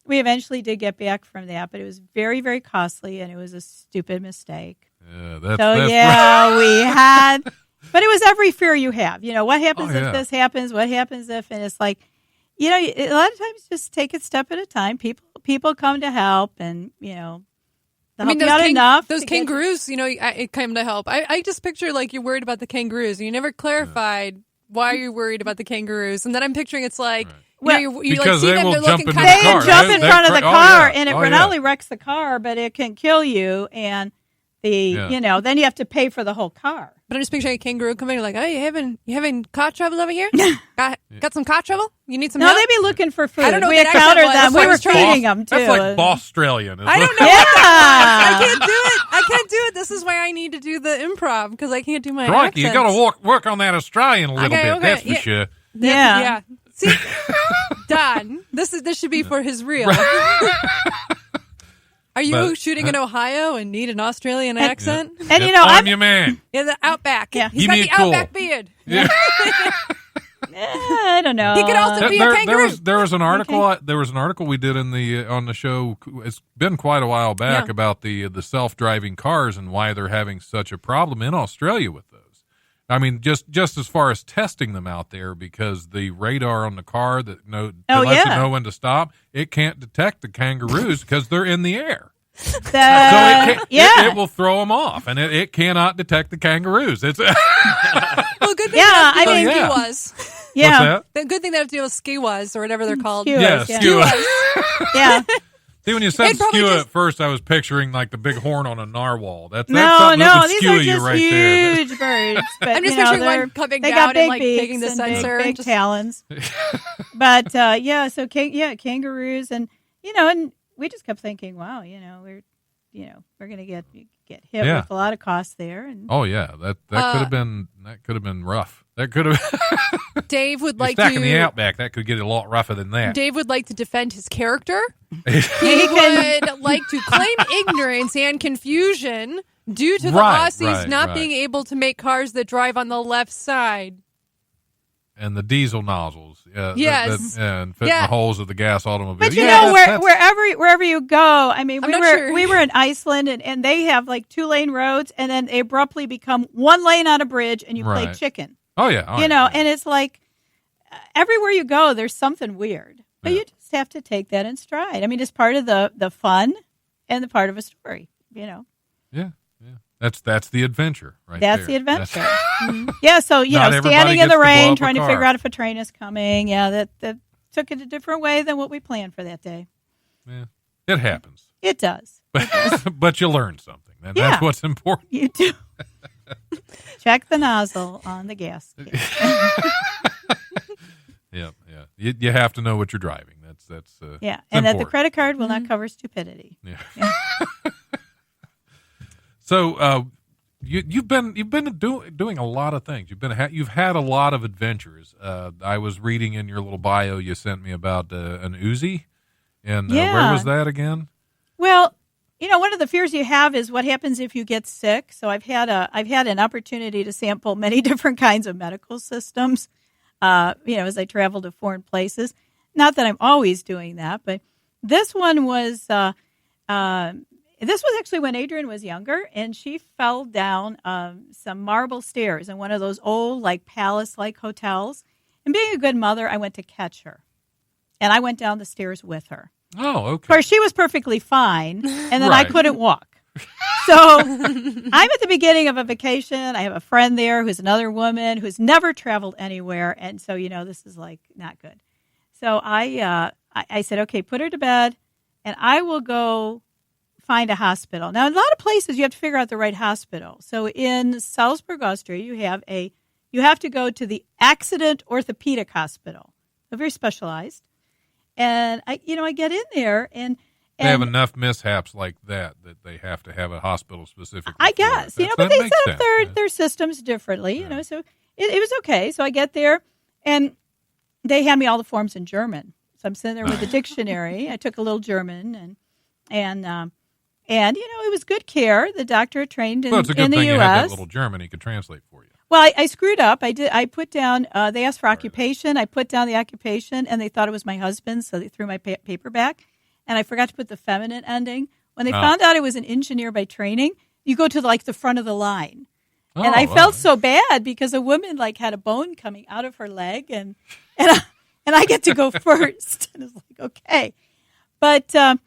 we eventually did get back from that, but it was very, very costly, and it was a stupid mistake. Yeah, that's So, we had, but it was every fear you have. What happens Oh, yeah. if this happens? What happens if, and it's like, a lot of times just take it step at a time. People come to help, and, they'll help you out enough. Those to get- kangaroos, it came to help. I just picture like you're worried about the kangaroos. You never clarified why you're worried about the kangaroos, and then I'm picturing it's like Well, you Because like see they them, will they're jump looking into kind the They car. jump in They front of the oh, car, yeah. and it Oh, not yeah. only wrecks the car, but it can kill you, and then you have to pay for the whole car. But I'm just picturing a kangaroo coming like, "Oh, you having car trouble over here? got some car trouble? You need some No, help?" they'd be looking for food. I don't know We what that accent encountered was. them. That's We why I were was trying- feeding them, too. That's like Australian. I don't know. I can't do it. I can't do it. This is why I need to do the improv because I can't do my Crikey, you accents. got to work on that Australian a little Okay, bit. okay, That's for yeah. sure. Yeah. See, Don, this should be for his reel. Are you But- shooting in Ohio and need an Australian accent? And, Yep, I'm I'm your man. Yeah, the Outback. Yeah. He's Give got me the a call. Outback beard. Yeah. I don't know. He could also be a kangaroo. There was an article. There was an article we did in the on the show. It's been quite a while back Yeah. about the self-driving cars and why they're having such a problem in Australia with those. I mean, just as far as testing them out there, because the radar on the car that lets it know when to stop, it can't detect the kangaroos because they're in the air. It will throw them off, and it cannot detect the kangaroos. It's well, good thing that ski was. Yeah, the good thing that ski was, or whatever they're called. Skua. Yeah. See, when you said skua at first, I was picturing like the big horn on a narwhal. That's no, something that would these skew are you just right huge there. birds. But, I'm just picturing one coming down and like taking the sensor, big talons. But so kangaroos, and and we just kept thinking, wow, we're going to get hit with a lot of costs there. And that could have been rough. That could have. Dave would like to. In the outback, that could get a lot rougher than that. Dave would like to defend his character. He would like to claim ignorance and confusion due to the Aussies not being able to make cars that drive on the left side. And the diesel nozzles, yes, and fit in the holes of the gas automobile. But wherever you go, I mean, we were in Iceland, and they have like 2-lane roads, and then they abruptly become 1 lane on a bridge, and you play chicken. Oh yeah, and it's like everywhere you go, there's something weird, but you just have to take that in stride. I mean, it's part of the fun and the part of a story. Yeah. That's the adventure, right? That's the adventure. Yeah, so standing in the rain, trying to figure out if a train is coming. Yeah, that took it a different way than what we planned for that day. Yeah, it happens. It does. But you learn something, and that's what's important. You do. Check the nozzle on the gas can. Yeah. You have to know what you're driving. That's and important. that the credit card will not cover stupidity. Yeah. So you've been doing a lot of things. You've had a lot of adventures. I was reading in your little bio you sent me about an Uzi, and where was that again? Well, one of the fears you have is what happens if you get sick. So I've had an opportunity to sample many different kinds of medical systems. As I travel to foreign places. Not that I'm always doing that, but this one was. This was actually when Adrian was younger, and she fell down some marble stairs in one of those old, like, palace-like hotels. And being a good mother, I went to catch her. And I went down the stairs with her. Oh, okay. Of course, she was perfectly fine, and then I couldn't walk. So I'm at the beginning of a vacation. I have a friend there who's another woman who's never traveled anywhere. And so, this is, like, not good. So I said, okay, put her to bed, and I will go find a hospital. Now, in a lot of places, you have to figure out the right hospital. So in Salzburg, Austria, you have to go to the Accident Orthopedic Hospital. They're very specialized. And I get in there, and they have enough mishaps like that they have to have a hospital specifically. I guess, but they set up their systems differently, so it was okay. So I get there, and they hand me all the forms in German. So I'm sitting there with a dictionary. I took a little German, and it was good care. The doctor trained in the U.S. Well, it's a good thing you had that little German he could translate for you. Well, I screwed up. I put down, they asked for occupation. I put down the occupation, and they thought it was my husband, so they threw my paper back. And I forgot to put the feminine ending. When they found out I was an engineer by training, you go to, the front of the line. And I felt so bad because a woman, had a bone coming out of her leg, and I get to go first. And it's like, okay. But I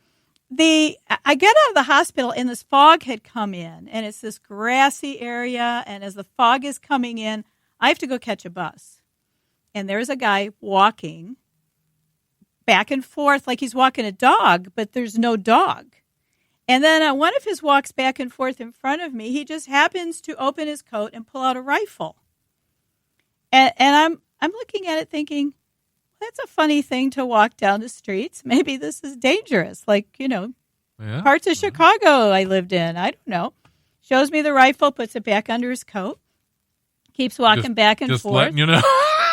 get out of the hospital, and this fog had come in, and it's this grassy area, and as the fog is coming in, I have to go catch a bus. And there's a guy walking back and forth like he's walking a dog, but there's no dog. And then on one of his walks back and forth in front of me, he just happens to open his coat and pull out a rifle. And I'm looking at it thinking, that's a funny thing to walk down the streets. Maybe this is dangerous. Parts of Chicago I lived in. I don't know. Shows me the rifle, puts it back under his coat, keeps walking back and forth. Just letting you know.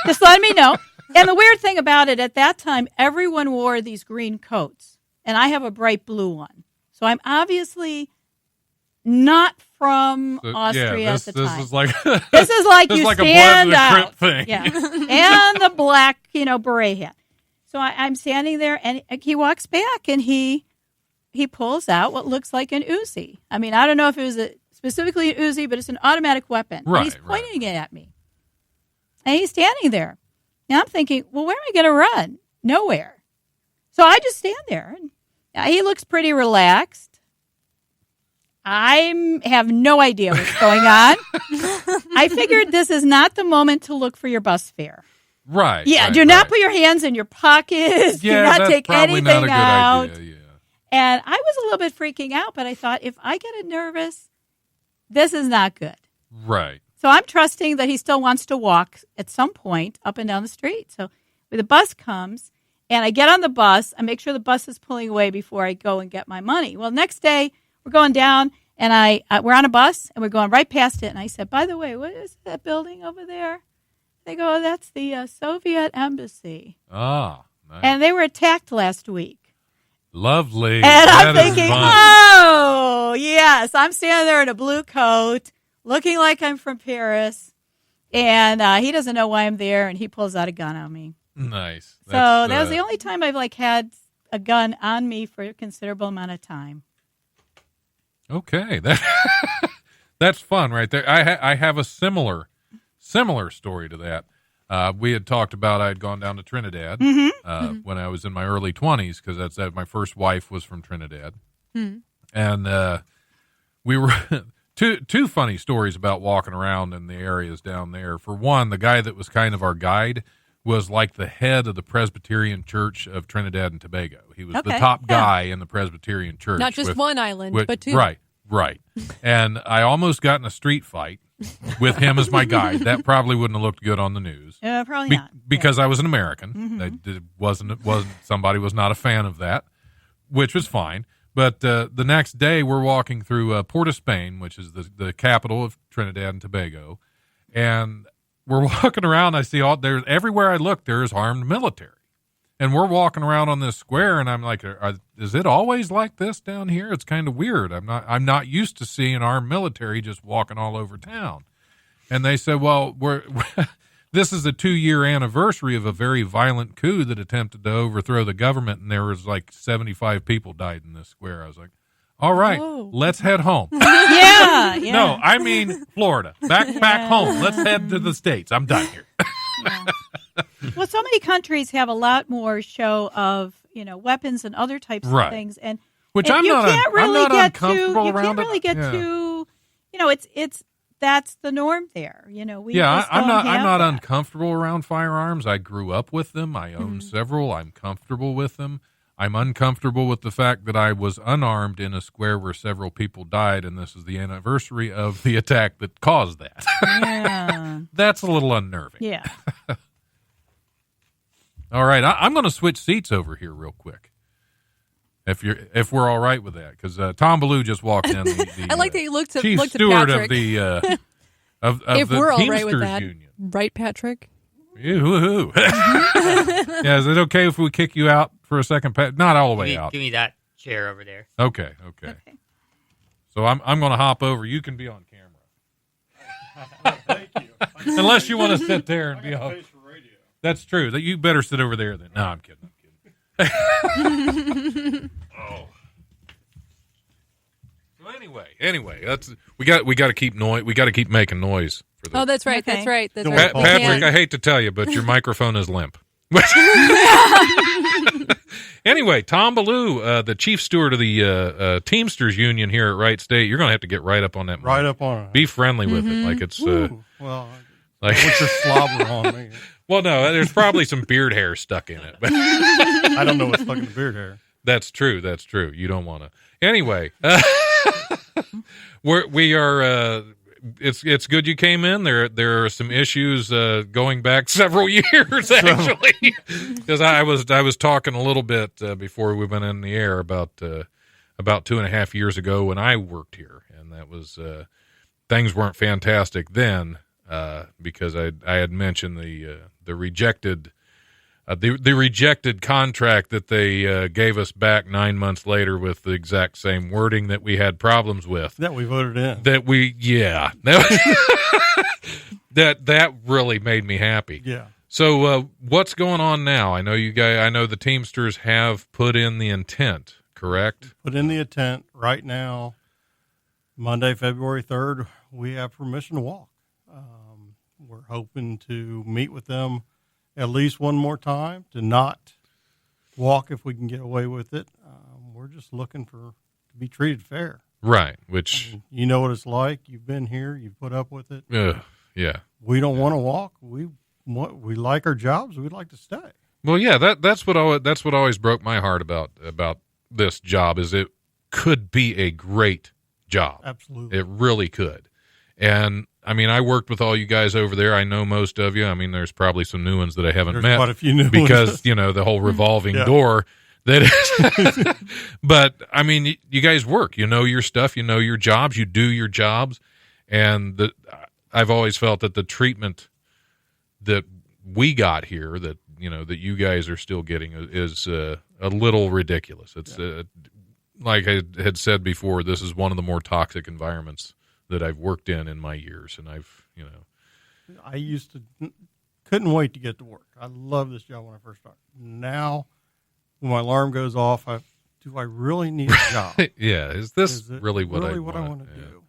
Just letting me know. And the weird thing about it, at that time, everyone wore these green coats. And I have a bright blue one. So I'm obviously not from Austria at the time. This is like you stand out. Thing. Yeah. And the black, beret hat. So I'm standing there, and he walks back, and he pulls out what looks like an Uzi. I mean, I don't know if it was specifically an Uzi, but it's an automatic weapon. Right, and he's pointing it at me. And he's standing there. Now I'm thinking, well, where am I going to run? Nowhere. So I just stand there. And he looks pretty relaxed. I have no idea what's going on. I figured this is not the moment to look for your bus fare. Right. Yeah, right, do not right. put your hands in your pockets. Yeah, do not that's take probably anything not a good out. idea. Yeah. And I was a little bit freaking out, but I thought if I get nervous, this is not good. Right. So I'm trusting that he still wants to walk at some point up and down the street. So when the bus comes and I get on the bus, I make sure the bus is pulling away before I go and get my money. Well, next day we're going down and we're on a bus and we're going right past it. And I said, by the way, what is that building over there? They go, oh, that's the Soviet embassy. Ah, nice. And they were attacked last week. Lovely. And That I'm is thinking, fun. oh, yes. I'm standing there in a blue coat, looking like I'm from Paris. And he doesn't know why I'm there, and he pulls out a gun on me. Nice. So that was the only time I've had a gun on me for a considerable amount of time. Okay. That's fun right there. I have a similar story to that. We had talked about I had gone down to Trinidad when I was in my early 20s because my first wife was from Trinidad. And we were two funny stories about walking around in the areas down there. For one, the guy that was kind of our guide was like the head of the Presbyterian Church of Trinidad and Tobago. He was the top guy in the Presbyterian Church. Not just one island, but two. Right. And I almost got in a street fight with him as my guide. That probably wouldn't have looked good on the news. Probably not. Because I was an American. Somebody was not a fan of that, which was fine. But the next day, we're walking through Port of Spain, which is the capital of Trinidad and Tobago, and we're walking around. I see everywhere I look, there's armed military, and we're walking around on this square, and I'm like, is it always like this down here? It's kind of weird. I'm not used to seeing armed military just walking all over town. And they said, well, this is the 2-year anniversary of a very violent coup that attempted to overthrow the government, and there was like 75 people died in this square. I was like, all right, let's head home. Yeah. No, I mean Florida. Back home. Let's head to the States. I'm done here. Well, so many countries have a lot more show of, weapons and other types of things. And Which and I'm you not can't really I'm not get uncomfortable too, you around can't really it. get Yeah. too, it's that's the norm there. We I'm just don't not have that. uncomfortable around firearms. I grew up with them. I own several. I'm comfortable with them. I'm uncomfortable with the fact that I was unarmed in a square where several people died, and this is the anniversary of the attack that caused that. Yeah. That's a little unnerving. Yeah. All right, I'm going to switch seats over here real quick. If we're all right with that, because Tom Ballou just walked in. The I like that you looked at chief Patrick. steward of the of if the we're all Teamsters right with that, Union. right, Patrick? Woohoo! Yeah, is it okay if we kick you out for a second? Not all the way out. Give me that chair over there. Okay. So I'm going to hop over. You can be on camera. Thank you. Unless you want to sit there and be on. That's true. That you better sit over there then. No, I'm kidding. Oh. So anyway, that's we got to keep noise. We got to keep making noise for this. Oh, that's right. Okay. That's right. That's Don't right. worry, We Patrick, can't- I hate to tell you, but your microphone is limp. Anyway, Tom Ballou, the chief steward of the Teamsters Union here at Wright State, you're going to have to get right up on that. Right mic. up on it. Be friendly with it, like it's Ooh, well, like. what's your slobber on me? Well, no, there's probably some beard hair stuck in it, but I don't know what's stuck in the beard hair. that's true. That's true. You don't want to. Anyway, we are. It's good you came in. There are some issues going back several years actually, because I was talking a little bit before we went in the air about 2.5 years ago when I worked here, and that was things weren't fantastic then because I had mentioned the rejected. The rejected contract that they gave us back 9 months later with the exact same wording that we had problems with. That we voted in. That really made me happy. Yeah. So what's going on now? I know the Teamsters have put in the intent, correct? Put in the intent right now. Monday, February 3rd, we have permission to walk. We're hoping to meet with them at least one more time to not walk if we can get away with it. We're just looking to be treated fair. Right, which... I mean, you know what it's like. You've been here. You've put up with it. Yeah. We don't want to walk. We like our jobs. We'd like to stay. Well, yeah, that's what always broke my heart about this job is it could be a great job. Absolutely. It really could. And, I mean, I worked with all you guys over there. I know most of you. I mean, there's probably some new ones that I haven't met. Quite a few new because, ones. the whole revolving door that is. But, I mean, you guys work. You know your stuff. You know your jobs. You do your jobs. And I've always felt that the treatment that we got here, that you guys are still getting, is a little ridiculous. It's like I had said before, this is one of the more toxic environments that I've worked in my years, and I used to couldn't wait to get to work. I love this job when I first started. Now, when my alarm goes off, do I really need a job? Yeah, is this really what I want to do?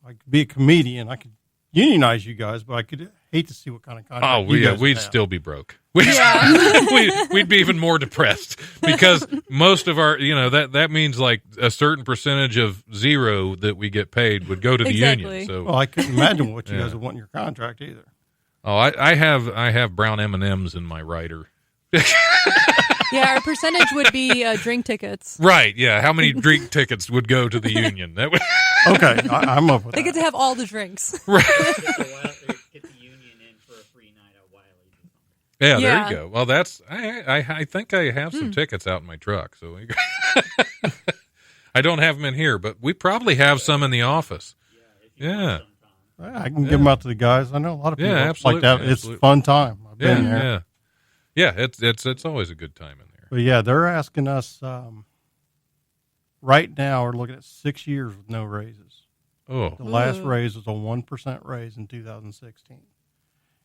I could be a comedian. I could unionize you guys, but I could hate to see what kind of contract we'd still be broke. We'd be even more depressed because most of our, that means like a certain percentage of zero that we get paid would go to the union. So, well, I couldn't imagine what you guys would want in your contract either. Oh, I have brown M&Ms in my rider. Yeah, our percentage would be drink tickets. Right, yeah. How many drink tickets would go to the union? That would... Okay, I'm up with that. They get to have all the drinks. Right. Get the union in for a free night at Wiley's. Yeah, there you go. Well, that's I think I have some tickets out in my truck. So I don't have them in here, but we probably have some in the office. Yeah. I can give them out to the guys. I know a lot of people like that. Absolutely. It's a fun time. I've been there. Yeah, it's always a good time in there. But yeah, they're asking us right now. We're looking at 6 years with no raises. Oh, the last raise was a 1% raise in 2016.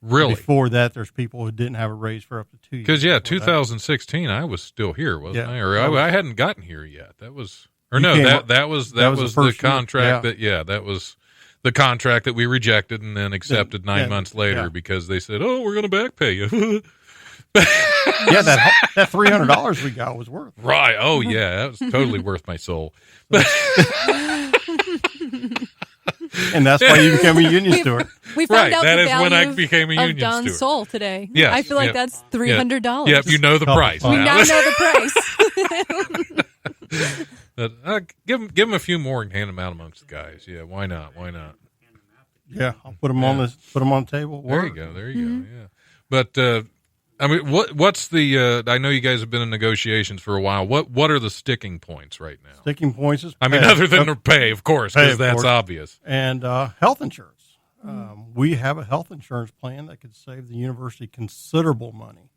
Really? Before that, there's people who didn't have a raise for up to 2 years. Because 2016 I was still here, wasn't I? Or I hadn't gotten here yet. That was that was the contract that was the contract that we rejected and then accepted 9 months later because they said, "Oh, we're going to back pay you." Yeah, that $300 we got was worth it. Right. Oh, yeah. That was totally worth my soul. And that's why you became a union steward. We found out that the is value when I became a union Don's steward. soul today. Yes, I feel like that's $300. Yep, you know the price. We now know the price. But, give them a few more and hand them out amongst the guys. Yeah, why not? Yeah, I'll put them on the table. There you go. Yeah, but I mean, what's the? I know you guys have been in negotiations for a while. What are the sticking points right now? Sticking points is pay. I mean, other than the pay, of course, because that's obvious. And health insurance. We have a health insurance plan that could save the university considerable money.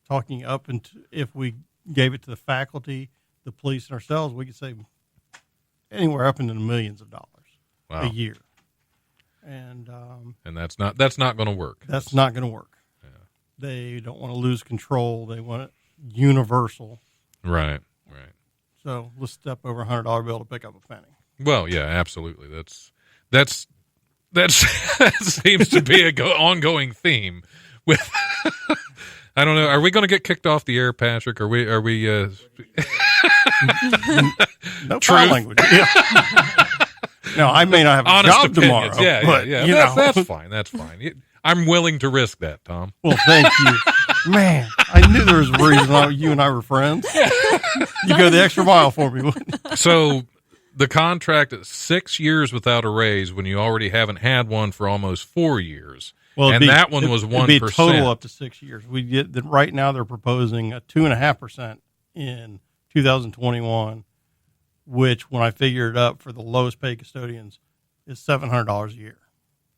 Talking up into if we gave it to the faculty, the police, and ourselves, we could save anywhere up into the millions of dollars a year. And that's not going to work. That's not going to work. Yeah. They don't want to lose control. They want it universal. Right. So let's step over $100 bill to pick up a penny. Well, yeah, absolutely. That seems to be a ongoing theme with. I don't know. Are we going to get kicked off the air, Patrick? Are we? No foul language. Yeah. No, I may not have a honest job opinions. tomorrow. Yeah. That's fine. That's fine. I'm willing to risk that, Tom. Well, thank you. Man, I knew there was a reason you and I were friends. You go the extra mile for me. So the contract is 6 years without a raise when you already haven't had one for almost 4 years. Well, that one was 1%. It'd be total up to 6 years. We get that right now. They're proposing a 2.5% in 2021, which, when I figured it up for the lowest paid custodians, is $700 a year.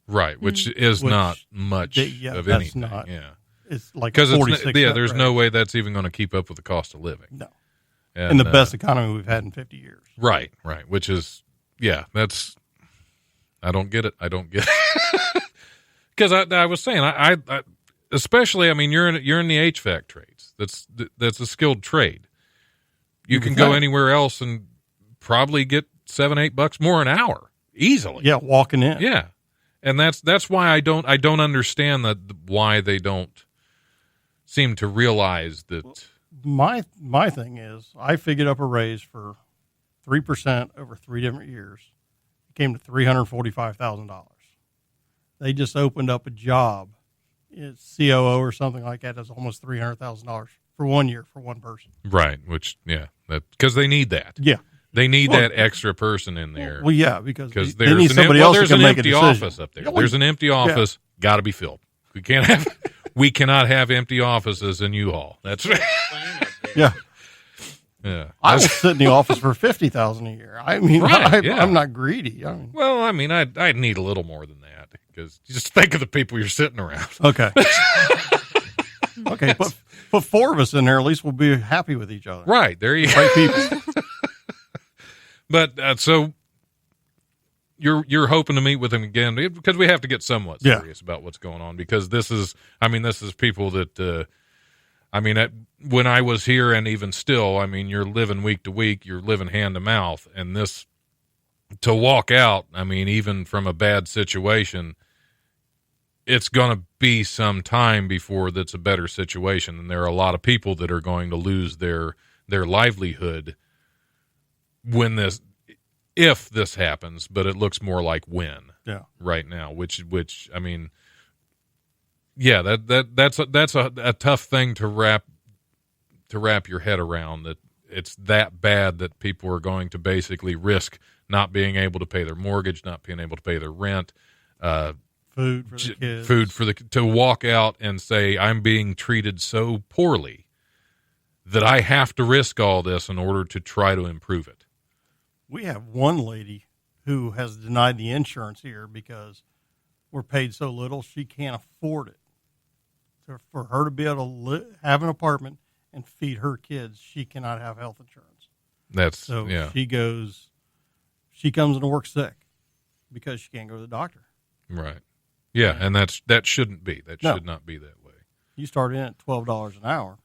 Right, which is not much of anything. Not, yeah, it's like because there's rate. No way that's even going to keep up with the cost of living. No, and the best economy we've had in 50 years. Right. Which is, that's. I don't get it. Because I was saying, I especially, I mean, you're in the HVAC trades. That's a skilled trade. You can go anywhere else and probably get $7-8 more an hour easily. Yeah, walking in. Yeah. And that's why I don't understand why they don't seem to realize that. My thing is, I figured up a raise for 3% over 3 different years. It came to $345,000. They just opened up a job, it's COO or something like that. That's almost $300,000 for 1 year for one person. Right. Which because they need that. Yeah. They need that extra person in there. Well, yeah, because they there's need somebody else to there's an make a empty decision. office up there. There's an empty office, got to be filled. We cannot have empty offices in U-Haul. That's right. Yeah. Yeah. I will sit in the office for $50,000 a year. I mean, Right, I'm not greedy. Well, I mean, I'd need a little more than that because just think of the people you're sitting around. Okay. Okay, put 4 of us in there. At least we'll be happy with each other. Right. There you go. Right people. But so you're hoping to meet with them again because we have to get somewhat serious about what's going on because this is people that when I was here and even still, I mean, you're living week to week, you're living hand to mouth, and this to walk out, I mean, even from a bad situation, it's going to be some time before that's a better situation, and there are a lot of people that are going to lose their livelihood if this happens, but it looks more like when right now, which I mean, yeah, that's a tough thing to wrap your head around, that it's that bad that people are going to basically risk not being able to pay their mortgage, not being able to pay their rent, food for the kids, to walk out and say, I'm being treated so poorly that I have to risk all this in order to try to improve it. We have one lady who has denied the insurance here because we're paid so little she can't afford it. So for her to be able to have an apartment and feed her kids, she cannot have health insurance. She comes into work sick because she can't go to the doctor. Right. Yeah, and that shouldn't be. That should not be that way. You start in at $12 an hour,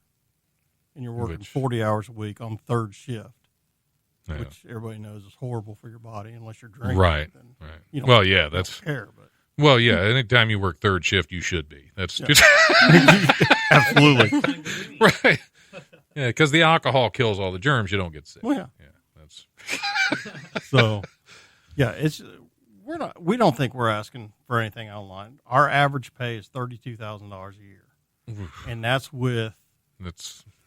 and you're working 40 hours a week on third shift. Yeah. Which everybody knows is horrible for your body unless you're drinking. Right. You don't, well, yeah, that's care, but well, yeah. Anytime you work third shift, you should be. That's absolutely right. Yeah, because the alcohol kills all the germs. You don't get sick. Well, yeah, that's so. Yeah, we don't think we're asking for anything online. Our average pay is $32,000 a year, and that's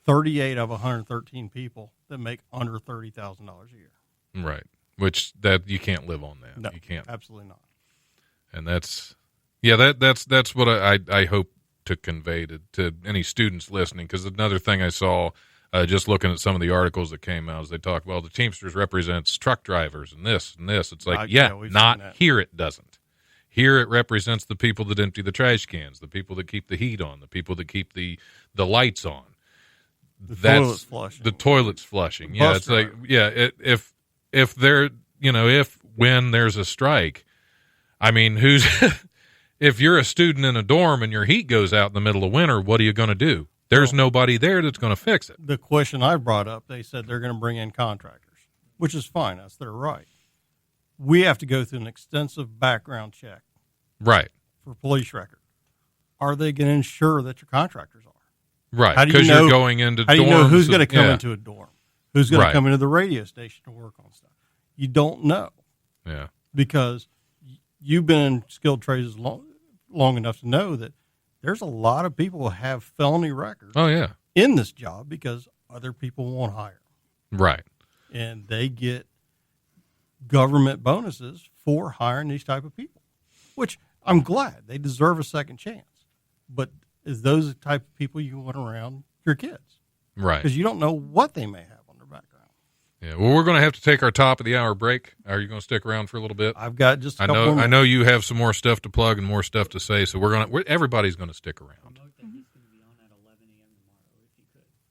38 of 113 people that make under $30,000 a year. Right. Which that you can't live on that. No, you can't. Absolutely not. And that's what I hope to convey to any students listening. Because another thing I saw just looking at some of the articles that came out is they talk, well, the Teamsters represents truck drivers and this and this. It's like, not here. It doesn't. Here it represents the people that empty the trash cans, the people that keep the heat on, the people that keep the lights on. Toilets flushing. The toilets flushing. Yeah, it's like, if there, when there's a strike, I mean, if you're a student in a dorm and your heat goes out in the middle of winter, what are you going to do? There's nobody there that's going to fix it. The question I brought up, they said they're going to bring in contractors, which is fine. That's their right. We have to go through an extensive background check. Right. For police record. Are they going to ensure that your contractors are? Right, because you're going into dorms. How do you know who's going to come into a dorm? Who's going to come into the radio station to work on stuff? You don't know. Yeah. Because you've been in skilled trades long enough to know that there's a lot of people who have felony records in this job because other people won't hire them. Right. And they get government bonuses for hiring these type of people, which I'm glad. They deserve a second chance. But is those the type of people you want around your kids? Right. Because you don't know what they may have on their background. Yeah. Well, we're going to have to take our top of the hour break. Are you going to stick around for a little bit? I've got just a couple more minutes. I know you have some more stuff to plug and more stuff to say, so everybody's going to stick around.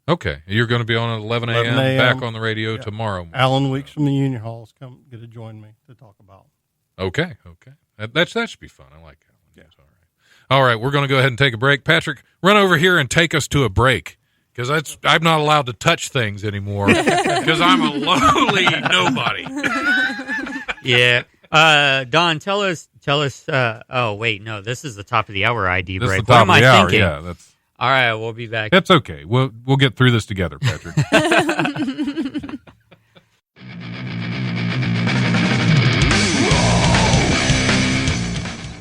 Okay. You're going to be on at 11 a.m. back on the radio tomorrow. Alan Weeks from the Union Hall is going to join me to talk about. Okay. That should be fun. I like Alan. Yeah. All right. We're going to go ahead and take a break. Patrick, run over here and take us to a break because I'm not allowed to touch things anymore because I'm a lowly nobody. Yeah. Don, tell us. Oh, wait, no, this is the top of the hour ID break. What am I thinking? Yeah, that's all right. We'll be back. That's okay. We'll get through this together, Patrick.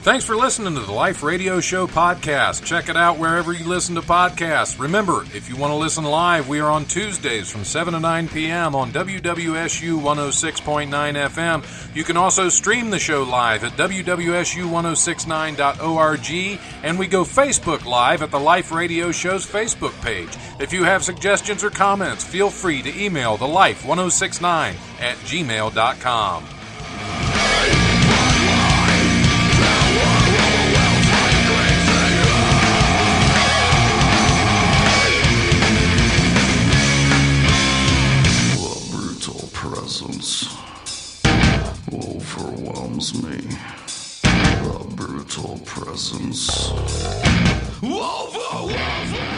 Thanks for listening to the Life Radio Show podcast. Check it out wherever you listen to podcasts. Remember, if you want to listen live, we are on Tuesdays from 7 to 9 p.m. on WWSU 106.9 FM. You can also stream the show live at WWSU1069.org, and we go Facebook Live at the Life Radio Show's Facebook page. If you have suggestions or comments, feel free to email thelife1069@gmail.com. Presence overwhelms me. The brutal presence overwhelms me.